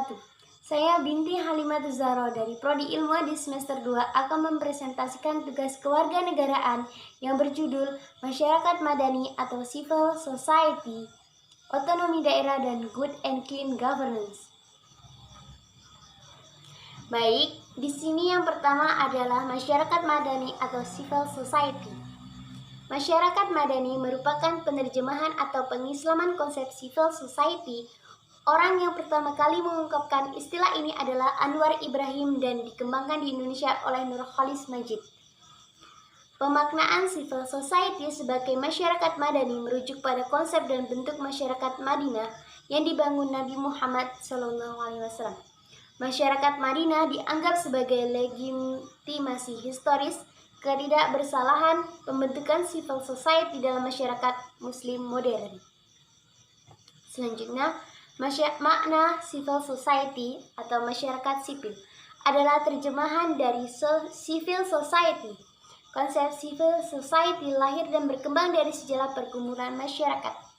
wabarakatuh. Saya binti Halimatul Zahra dari Prodi Ilmu di semester 2 akan mempresentasikan tugas kewarganegaraan yang berjudul Masyarakat Madani atau Civil Society, Otonomi Daerah dan Good and Clean Governance. Baik, di sini yang pertama adalah masyarakat madani atau civil society. Masyarakat madani merupakan penerjemahan atau pengislaman konsep civil society. Orang yang pertama kali mengungkapkan istilah ini adalah Anwar Ibrahim dan dikembangkan di Indonesia oleh Nurcholish Madjid. Pemaknaan civil society sebagai masyarakat madani merujuk pada konsep dan bentuk masyarakat Madinah yang dibangun Nabi Muhammad SAW. Masyarakat Madinah dianggap sebagai legitimasi historis ketidakbersalahan pembentukan civil society dalam masyarakat muslim modern. Selanjutnya, makna civil society atau masyarakat sipil adalah terjemahan dari civil society. Konsep civil society lahir dan berkembang dari sejarah pergumulan masyarakat.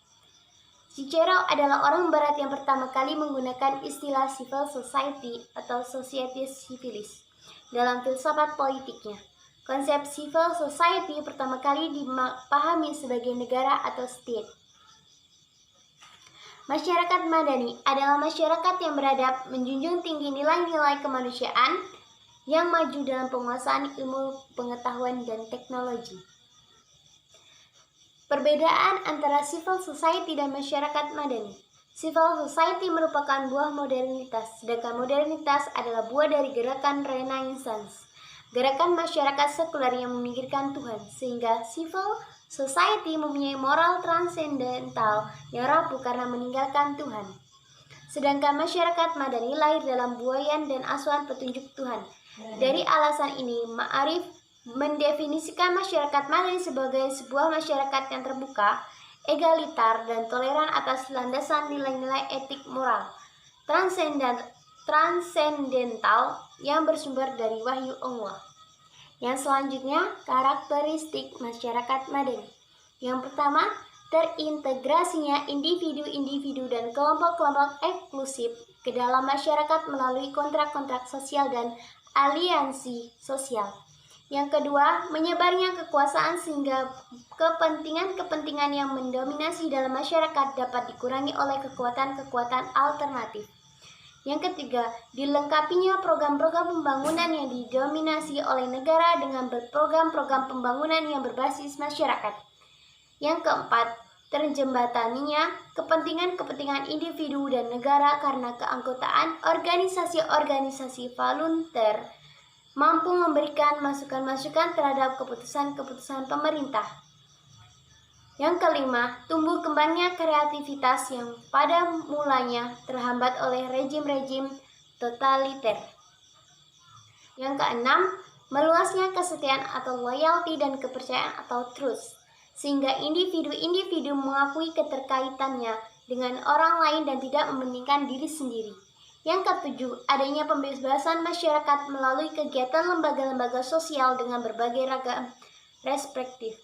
Cicero adalah orang barat yang pertama kali menggunakan istilah civil society atau societas civilis dalam filsafat politiknya. Konsep civil society pertama kali dipahami sebagai negara atau state. Masyarakat madani adalah masyarakat yang beradab, menjunjung tinggi nilai-nilai kemanusiaan, yang maju dalam penguasaan ilmu pengetahuan dan teknologi. Perbedaan antara civil society dan masyarakat madani. Civil society merupakan buah modernitas, sedangkan modernitas adalah buah dari gerakan Renaissance, gerakan masyarakat sekuler yang memikirkan Tuhan, sehingga civil society mempunyai moral transendental yang rapuh karena meninggalkan Tuhan. Sedangkan masyarakat madani lahir dalam buayan dan asuhan petunjuk Tuhan. Dari alasan ini, Ma'arif mendefinisikan masyarakat madani sebagai sebuah masyarakat yang terbuka, egalitar, dan toleran atas landasan nilai-nilai etik moral transendental yang bersumber dari wahyu Allah. Yang selanjutnya, karakteristik masyarakat madani. Yang pertama, terintegrasinya individu-individu dan kelompok-kelompok eksklusif ke dalam masyarakat melalui kontrak-kontrak sosial dan aliansi sosial. Yang kedua, menyebarnya kekuasaan sehingga kepentingan-kepentingan yang mendominasi dalam masyarakat dapat dikurangi oleh kekuatan-kekuatan alternatif. Yang ketiga, dilengkapinya program-program pembangunan yang didominasi oleh negara dengan program-program pembangunan yang berbasis masyarakat. Yang keempat, terjembataninya kepentingan-kepentingan individu dan negara karena keanggotaan organisasi-organisasi volunteer mampu memberikan masukan-masukan terhadap keputusan-keputusan pemerintah. Yang kelima, tumbuh kembangnya kreativitas yang pada mulanya terhambat oleh rejim-rejim totaliter. Yang keenam, meluasnya kesetiaan atau loyalty dan kepercayaan atau trust, sehingga individu-individu mengakui keterkaitannya dengan orang lain dan tidak mementingkan diri sendiri. Yang ketujuh, adanya pembebasan masyarakat melalui kegiatan lembaga-lembaga sosial dengan berbagai ragam perspektif.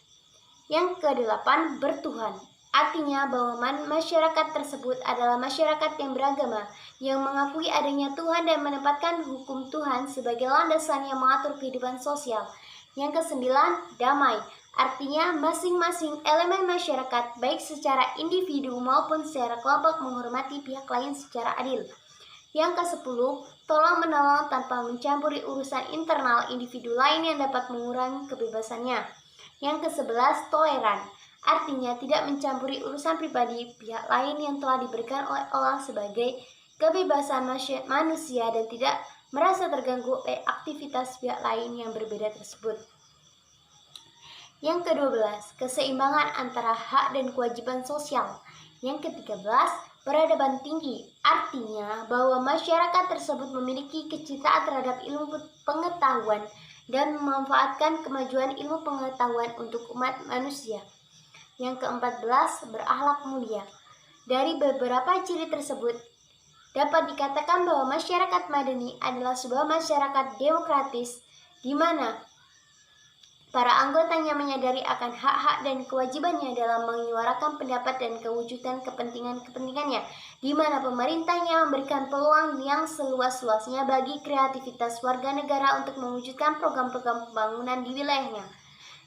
Yang kedelapan, bertuhan. Artinya bahwa masyarakat tersebut adalah masyarakat yang beragama, yang mengakui adanya Tuhan dan menempatkan hukum Tuhan sebagai landasan yang mengatur kehidupan sosial. Yang kesembilan, damai. Artinya masing-masing elemen masyarakat, baik secara individu maupun secara kelompok, menghormati pihak lain secara adil. Yang ke-10, tolong-menolong tanpa mencampuri urusan internal individu lain yang dapat mengurangi kebebasannya. Yang ke-11, toleran. Artinya tidak mencampuri urusan pribadi pihak lain yang telah diberikan oleh Allah sebagai kebebasan manusia dan tidak merasa terganggu oleh aktivitas pihak lain yang berbeda tersebut. Yang ke-12, keseimbangan antara hak dan kewajiban sosial. Yang ke-13, peradaban tinggi. Artinya bahwa masyarakat tersebut memiliki kecintaan terhadap ilmu pengetahuan dan memanfaatkan kemajuan ilmu pengetahuan untuk umat manusia. Yang ke-14, berakhlak mulia. Dari beberapa ciri tersebut, dapat dikatakan bahwa masyarakat madani adalah sebuah masyarakat demokratis di mana Para anggotanya menyadari akan hak-hak dan kewajibannya dalam menyuarakan pendapat dan kewujudan kepentingan-kepentingannya, di mana pemerintahnya memberikan peluang yang seluas-luasnya bagi kreativitas warga negara untuk mewujudkan program-program pembangunan di wilayahnya.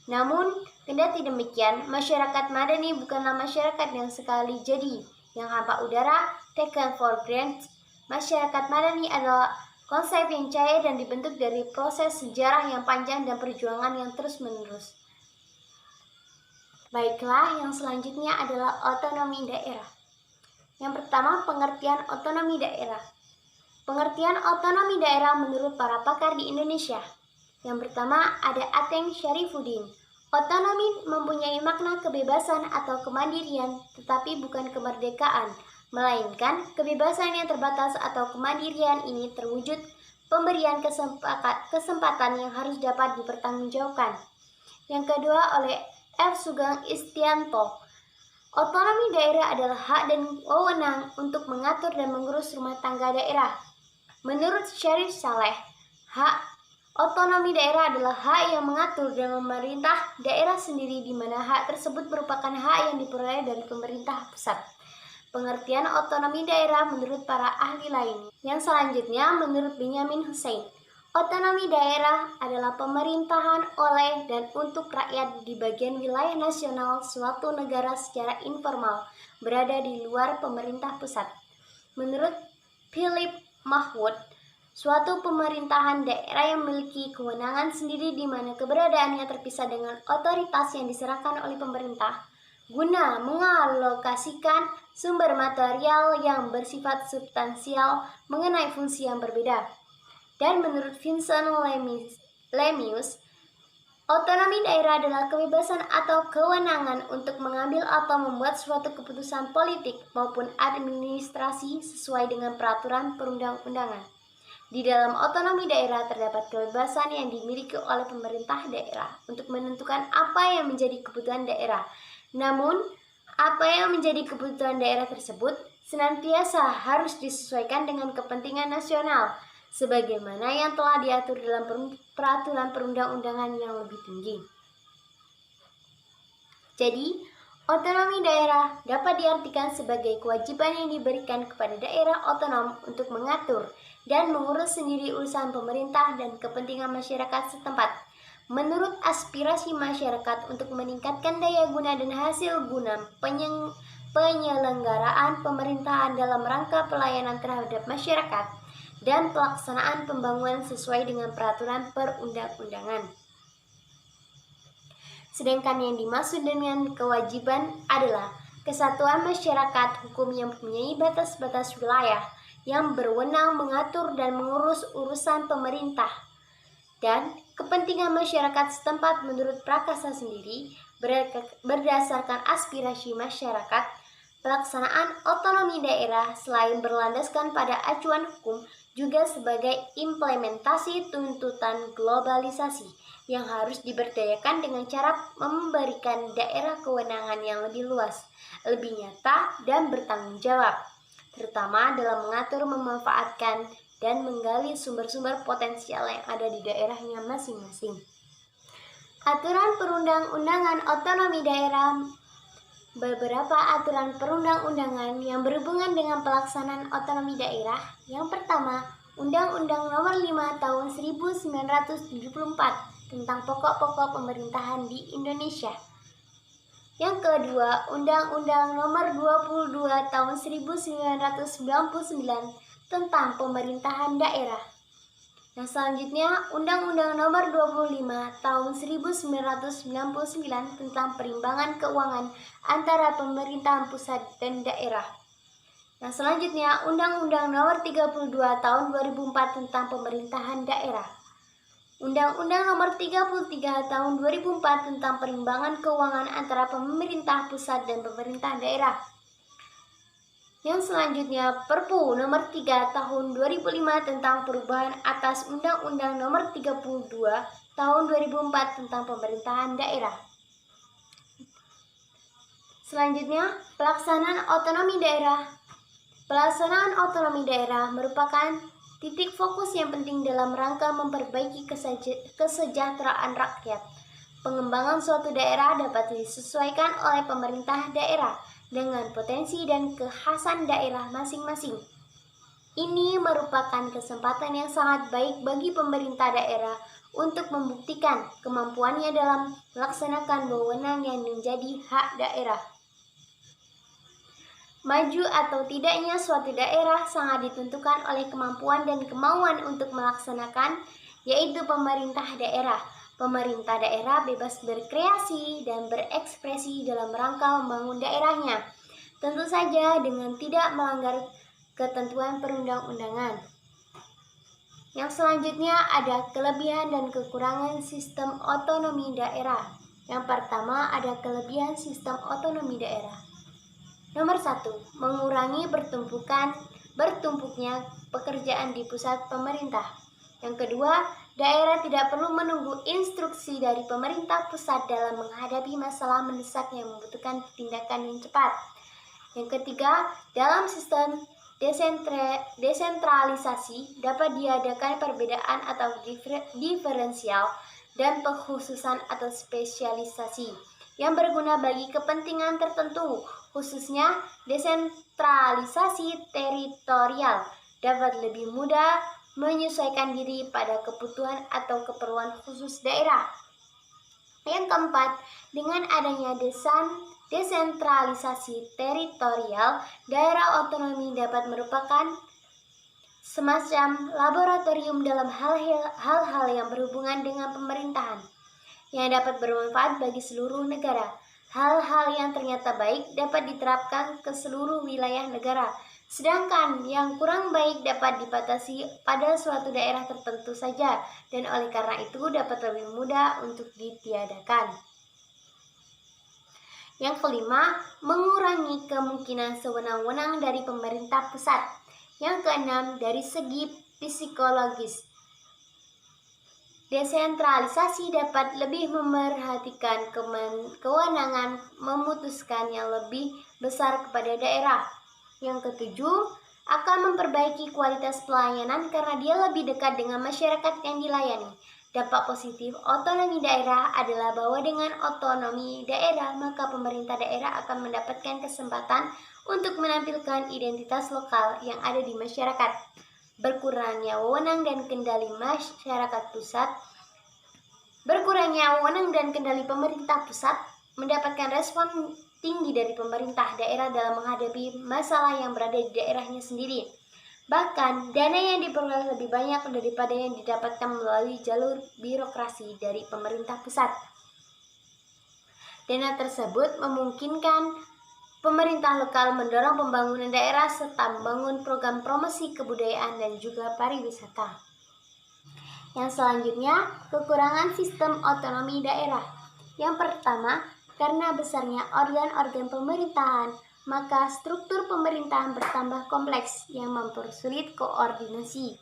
Namun, kendati demikian, masyarakat madani bukanlah masyarakat yang sekali jadi, yang hampa udara, taken for granted. Masyarakat madani adalah konsep yang cair dan dibentuk dari proses sejarah yang panjang dan perjuangan yang terus-menerus. Baiklah, yang selanjutnya adalah otonomi daerah. Yang pertama, pengertian otonomi daerah. Pengertian otonomi daerah menurut para pakar di Indonesia. Yang pertama, ada Ateng Syarifuddin. Otonomi mempunyai makna kebebasan atau kemandirian, tetapi bukan kemerdekaan, melainkan kebebasan yang terbatas atau kemandirian ini terwujud pemberian kesempatan yang harus dapat dipertanggungjawabkan. Yang kedua oleh F. Sugeng Istianto. Otonomi daerah adalah hak dan wewenang untuk mengatur dan mengurus rumah tangga daerah. Menurut Syarif Saleh, hak otonomi daerah adalah hak yang mengatur dan memerintah daerah sendiri, di mana hak tersebut merupakan hak yang diperoleh dari pemerintah pusat. Pengertian otonomi daerah menurut para ahli lain. Yang selanjutnya menurut Benyamin Hussein, otonomi daerah adalah pemerintahan oleh dan untuk rakyat di bagian wilayah nasional suatu negara secara informal, berada di luar pemerintah pusat. Menurut Philip Mahwood, suatu pemerintahan daerah yang memiliki kewenangan sendiri di mana keberadaannya terpisah dengan otoritas yang diserahkan oleh pemerintah guna mengalokasikan sumber material yang bersifat substansial mengenai fungsi yang berbeda. Dan menurut Vincent Lemius, otonomi daerah adalah kebebasan atau kewenangan untuk mengambil atau membuat suatu keputusan politik maupun administrasi sesuai dengan peraturan perundang-undangan. Di dalam otonomi daerah terdapat kebebasan yang dimiliki oleh pemerintah daerah untuk menentukan apa yang menjadi kebutuhan daerah. Namun, apa yang menjadi kebutuhan daerah tersebut senantiasa harus disesuaikan dengan kepentingan nasional, sebagaimana yang telah diatur dalam peraturan perundang-undangan yang lebih tinggi. Jadi, otonomi daerah dapat diartikan sebagai kewajiban yang diberikan kepada daerah otonom untuk mengatur dan mengurus sendiri urusan pemerintah dan kepentingan masyarakat setempat, menurut aspirasi masyarakat untuk meningkatkan daya guna dan hasil guna penyelenggaraan pemerintahan dalam rangka pelayanan terhadap masyarakat dan pelaksanaan pembangunan sesuai dengan peraturan perundang-undangan. Sedangkan yang dimaksud dengan kewajiban adalah kesatuan masyarakat hukum yang mempunyai batas-batas wilayah yang berwenang mengatur dan mengurus urusan pemerintah dan kepentingan masyarakat setempat menurut Prakasa sendiri. Berdasarkan aspirasi masyarakat, pelaksanaan otonomi daerah selain berlandaskan pada acuan hukum juga sebagai implementasi tuntutan globalisasi yang harus diberdayakan dengan cara memberikan daerah kewenangan yang lebih luas, lebih nyata, dan bertanggung jawab, terutama dalam mengatur, memanfaatkan, dan menggali sumber-sumber potensial yang ada di daerahnya masing-masing. Aturan perundang-undangan otonomi daerah. Beberapa aturan perundang-undangan yang berhubungan dengan pelaksanaan otonomi daerah. Yang pertama, Undang-Undang Nomor 5 Tahun 1974 tentang pokok-pokok pemerintahan di Indonesia. Yang kedua, Undang-Undang Nomor 22 Tahun 1999 tentang pemerintahan daerah. Yang selanjutnya, Undang-Undang Nomor 25 Tahun 1999 tentang perimbangan keuangan antara pemerintahan pusat dan daerah. Yang selanjutnya, Undang-Undang Nomor 32 Tahun 2004 tentang pemerintahan daerah. Undang-Undang Nomor 33 Tahun 2004 tentang perimbangan keuangan antara pemerintah pusat dan pemerintah daerah. Yang selanjutnya, Perpu Nomor 3 Tahun 2005 tentang perubahan atas Undang-Undang Nomor 32 Tahun 2004 tentang pemerintahan daerah. Selanjutnya, pelaksanaan otonomi daerah. Pelaksanaan otonomi daerah merupakan titik fokus yang penting dalam rangka memperbaiki kesejahteraan rakyat. Pengembangan suatu daerah dapat disesuaikan oleh pemerintah daerah dengan potensi dan kekhasan daerah masing-masing. Ini merupakan kesempatan yang sangat baik bagi pemerintah daerah untuk membuktikan kemampuannya dalam melaksanakan wewenang yang menjadi hak daerah. Maju atau tidaknya suatu daerah sangat ditentukan oleh kemampuan dan kemauan untuk melaksanakan, yaitu pemerintah daerah. Pemerintah daerah bebas berkreasi dan berekspresi dalam rangka membangun daerahnya, tentu saja dengan tidak melanggar ketentuan perundang-undangan. Yang selanjutnya ada kelebihan dan kekurangan sistem otonomi daerah. Yang pertama ada kelebihan sistem otonomi daerah. Nomor 1, mengurangi bertumpuknya pekerjaan di pusat pemerintah. Yang kedua, daerah tidak perlu menunggu instruksi dari pemerintah pusat dalam menghadapi masalah mendesak yang membutuhkan tindakan yang cepat. Yang ketiga, dalam sistem desentralisasi dapat diadakan perbedaan atau diferensial dan pengkhususan atau spesialisasi yang berguna bagi kepentingan tertentu, khususnya desentralisasi teritorial dapat lebih mudah menyesuaikan diri pada kebutuhan atau keperluan khusus daerah. Yang keempat, dengan adanya desentralisasi teritorial, daerah otonomi dapat merupakan semacam laboratorium dalam hal-hal yang berhubungan dengan pemerintahan yang dapat bermanfaat bagi seluruh negara. Hal-hal yang ternyata baik dapat diterapkan ke seluruh wilayah negara, sedangkan yang kurang baik dapat dibatasi pada suatu daerah tertentu saja, dan oleh karena itu dapat lebih mudah untuk ditiadakan. Yang kelima, mengurangi kemungkinan sewenang-wenang dari pemerintah pusat. Yang keenam, dari segi psikologis, desentralisasi dapat lebih memerhatikan kewenangan memutuskan yang lebih besar kepada daerah. Yang ketujuh, akan memperbaiki kualitas pelayanan karena dia lebih dekat dengan masyarakat yang dilayani. Dampak positif otonomi daerah adalah bahwa dengan otonomi daerah, maka pemerintah daerah akan mendapatkan kesempatan untuk menampilkan identitas lokal yang ada di masyarakat. Berkurangnya wewenang dan kendali pemerintah pusat mendapatkan respon tinggi dari pemerintah daerah dalam menghadapi masalah yang berada di daerahnya sendiri. Bahkan, dana yang diperoleh lebih banyak daripada yang didapatkan melalui jalur birokrasi dari pemerintah pusat. Dana tersebut memungkinkan pemerintah lokal mendorong pembangunan daerah serta membangun program promosi kebudayaan dan juga pariwisata. Yang selanjutnya, kekurangan sistem otonomi daerah. Yang pertama, karena besarnya organ-organ pemerintahan, maka struktur pemerintahan bertambah kompleks yang mempersulit koordinasi.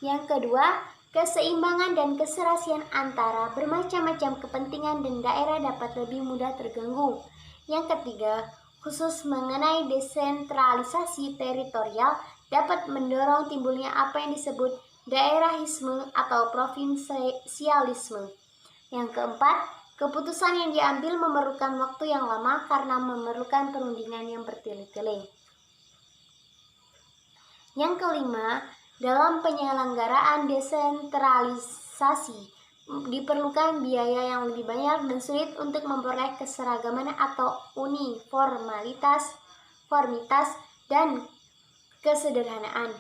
Yang kedua, keseimbangan dan keserasian antara bermacam-macam kepentingan dan daerah dapat lebih mudah terganggu. Yang ketiga, khusus mengenai desentralisasi teritorial dapat mendorong timbulnya apa yang disebut daerahisme atau provinsialisme. Yang keempat, keputusan yang diambil memerlukan waktu yang lama karena memerlukan perundingan yang bertele-tele. Yang kelima, dalam penyelenggaraan desentralisasi diperlukan biaya yang lebih banyak dan sulit untuk memperoleh keseragaman atau uniformitas dan kesederhanaan.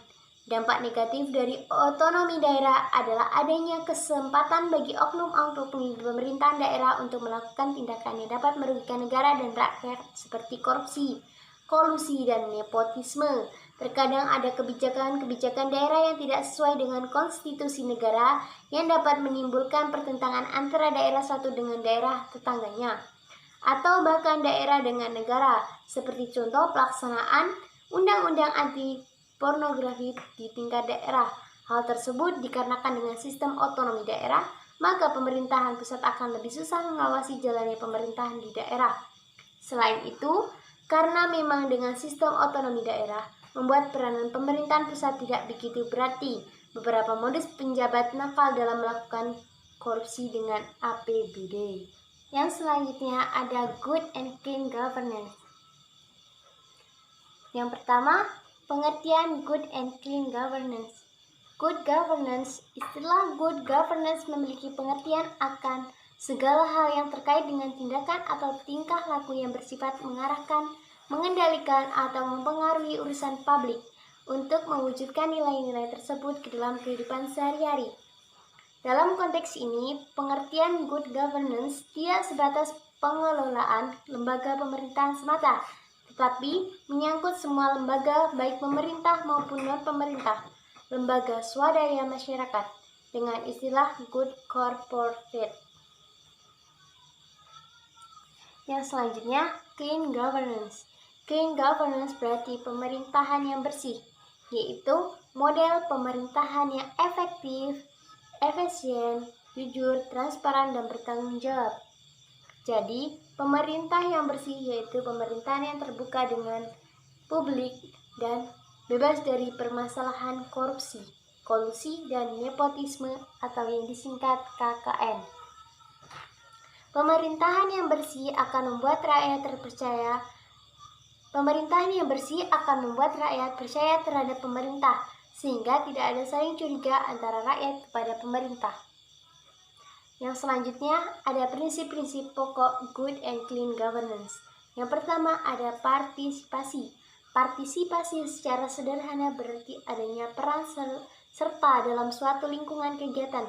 Dampak negatif dari otonomi daerah adalah adanya kesempatan bagi oknum-oknum pemerintahan daerah untuk melakukan tindakan yang dapat merugikan negara dan rakyat seperti korupsi, kolusi, dan nepotisme. Terkadang ada kebijakan-kebijakan daerah yang tidak sesuai dengan konstitusi negara yang dapat menimbulkan pertentangan antara daerah satu dengan daerah tetangganya, atau bahkan daerah dengan negara, seperti contoh pelaksanaan undang-undang anti pornografi di tingkat daerah. Hal tersebut dikarenakan dengan sistem otonomi daerah, maka pemerintahan pusat akan lebih susah mengawasi jalannya pemerintahan di daerah. Selain itu, karena memang dengan sistem otonomi daerah membuat peranan pemerintahan pusat tidak begitu berarti, beberapa modus penjabat nakal dalam melakukan korupsi dengan APBD. Yang selanjutnya ada good and clean governance. Yang pertama, pengertian good and clean governance. Good governance, istilah good governance memiliki pengertian akan segala hal yang terkait dengan tindakan atau tingkah laku yang bersifat mengarahkan, mengendalikan, atau mempengaruhi urusan publik untuk mewujudkan nilai-nilai tersebut ke dalam kehidupan sehari-hari. Dalam konteks ini, pengertian good governance tidak sebatas pengelolaan lembaga pemerintahan semata, tetapi menyangkut semua lembaga baik pemerintah maupun non-pemerintah, lembaga swadaya masyarakat, dengan istilah good corporate. Yang selanjutnya, clean governance. Clean governance berarti pemerintahan yang bersih, yaitu model pemerintahan yang efektif, efisien, jujur, transparan, dan bertanggung jawab. Jadi, pemerintah yang bersih yaitu pemerintahan yang terbuka dengan publik dan bebas dari permasalahan korupsi, kolusi, dan nepotisme atau yang disingkat KKN. Pemerintahan yang bersih akan membuat rakyat terpercaya. Pemerintahan yang bersih akan membuat rakyat percaya terhadap pemerintah, sehingga tidak ada saling curiga antara rakyat kepada pemerintah. Yang selanjutnya ada prinsip-prinsip pokok good and clean governance. Yang pertama ada partisipasi. Partisipasi secara sederhana berarti adanya peran serta dalam suatu lingkungan kegiatan.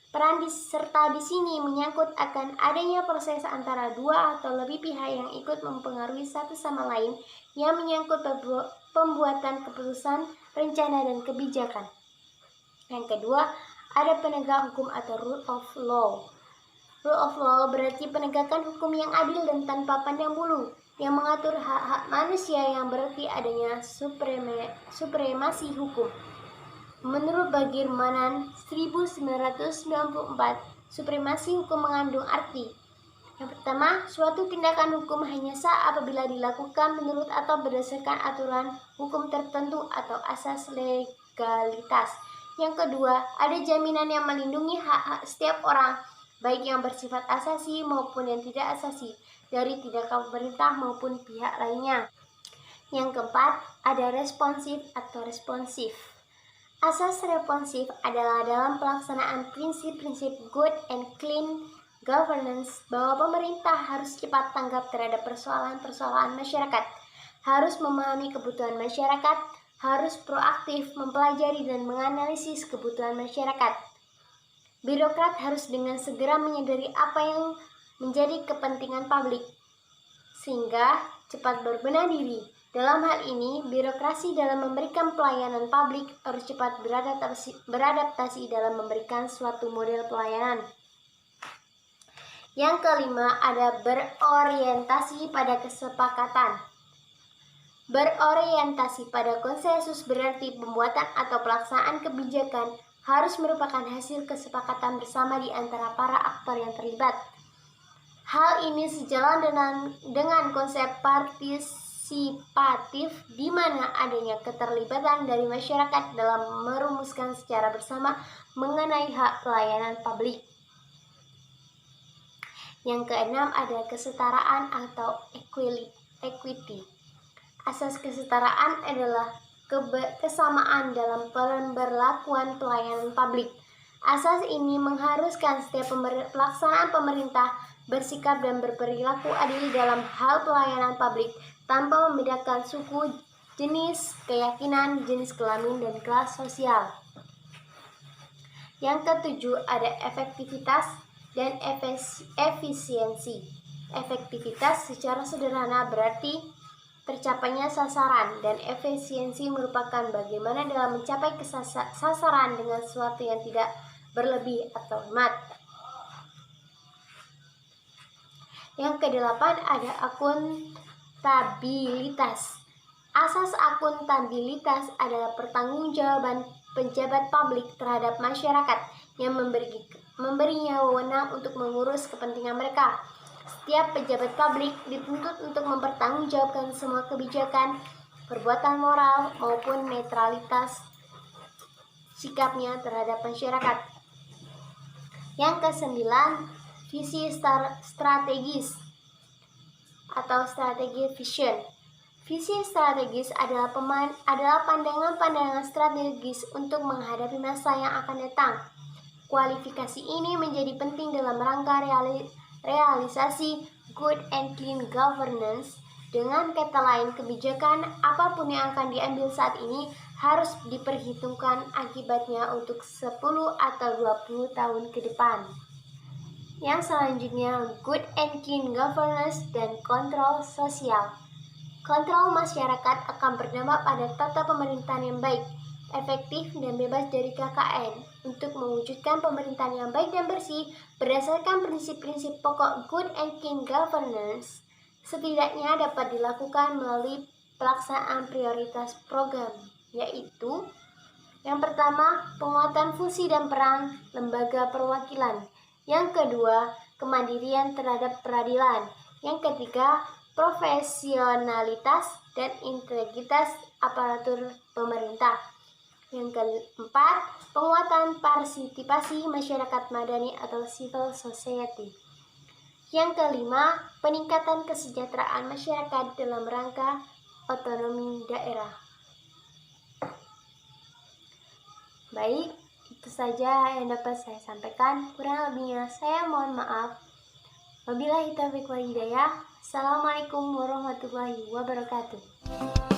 Peran serta di sini menyangkut akan adanya proses antara dua atau lebih pihak yang ikut mempengaruhi satu sama lain yang menyangkut pembuatan keputusan, rencana, dan kebijakan. Yang kedua, ada penegak hukum atau rule of law. Rule of law berarti penegakan hukum yang adil dan tanpa pandang bulu, yang mengatur hak-hak manusia yang berarti adanya supremasi hukum. Menurut Bagirmanan 1994, supremasi hukum mengandung arti. Yang pertama, suatu tindakan hukum hanya sah apabila dilakukan menurut atau berdasarkan aturan hukum tertentu atau asas legalitas. Yang kedua, ada jaminan yang melindungi hak-hak setiap orang, baik yang bersifat asasi maupun yang tidak asasi, dari tindakan pemerintah maupun pihak lainnya. Yang keempat, ada responsif atau responsif. Asas responsif adalah dalam pelaksanaan prinsip-prinsip good and clean governance bahwa pemerintah harus cepat tanggap terhadap persoalan-persoalan masyarakat, harus memahami kebutuhan masyarakat, harus proaktif mempelajari dan menganalisis kebutuhan masyarakat. Birokrat harus dengan segera menyadari apa yang menjadi kepentingan publik, sehingga cepat berbenah diri. Dalam hal ini, birokrasi dalam memberikan pelayanan publik harus cepat beradaptasi dalam memberikan suatu model pelayanan. Yang kelima, ada berorientasi pada kesepakatan. Berorientasi pada konsensus berarti pembuatan atau pelaksanaan kebijakan harus merupakan hasil kesepakatan bersama di antara para aktor yang terlibat. Hal ini sejalan dengan konsep partisipatif di mana adanya keterlibatan dari masyarakat dalam merumuskan secara bersama mengenai hak pelayanan publik. Yang keenam ada kesetaraan atau equity. Asas kesetaraan adalah kesamaan dalam pemberlakuan pelayanan publik. Asas ini mengharuskan setiap pelaksanaan pemerintah bersikap dan berperilaku adil dalam hal pelayanan publik tanpa membedakan suku, jenis, keyakinan, jenis kelamin, dan kelas sosial. Yang ketujuh ada efektivitas dan efisiensi. Efektivitas secara sederhana berarti tercapainya sasaran, dan efisiensi merupakan bagaimana dalam mencapai sasaran dengan sesuatu yang tidak berlebih atau hemat. Yang kedelapan ada akuntabilitas. Asas akuntabilitas adalah pertanggungjawaban pejabat publik terhadap masyarakat yang memberinya wewenang untuk mengurus kepentingan mereka. Setiap pejabat publik dituntut untuk mempertanggungjawabkan semua kebijakan, perbuatan moral, maupun netralitas sikapnya terhadap masyarakat. Yang kesembilan Visi strategis atau strategi vision. Visi strategis adalah pandangan-pandangan strategis untuk menghadapi masa yang akan datang. Kualifikasi ini menjadi penting dalam rangka realisasi good and clean governance. Dengan kata lain, kebijakan apapun yang akan diambil saat ini harus diperhitungkan akibatnya untuk 10 atau 20 tahun ke depan. Yang selanjutnya, good and clean governance dan kontrol sosial. Kontrol masyarakat akan berdampak pada tata pemerintahan yang baik, efektif, dan bebas dari KKN. Untuk mewujudkan pemerintahan yang baik dan bersih berdasarkan prinsip-prinsip pokok good and clean governance, setidaknya dapat dilakukan melalui pelaksanaan prioritas program, yaitu yang pertama, penguatan fungsi dan peran lembaga perwakilan. Yang kedua, kemandirian terhadap peradilan. Yang ketiga, profesionalitas dan integritas aparatur pemerintah. Yang keempat, penguatan partisipasi masyarakat madani atau civil society. Yang kelima, peningkatan kesejahteraan masyarakat dalam rangka otonomi daerah. Baik, itu saja yang dapat saya sampaikan. Kurang lebihnya saya mohon maaf. Wabillahi taufiq wal hidayah. Assalamualaikum warahmatullahi wabarakatuh.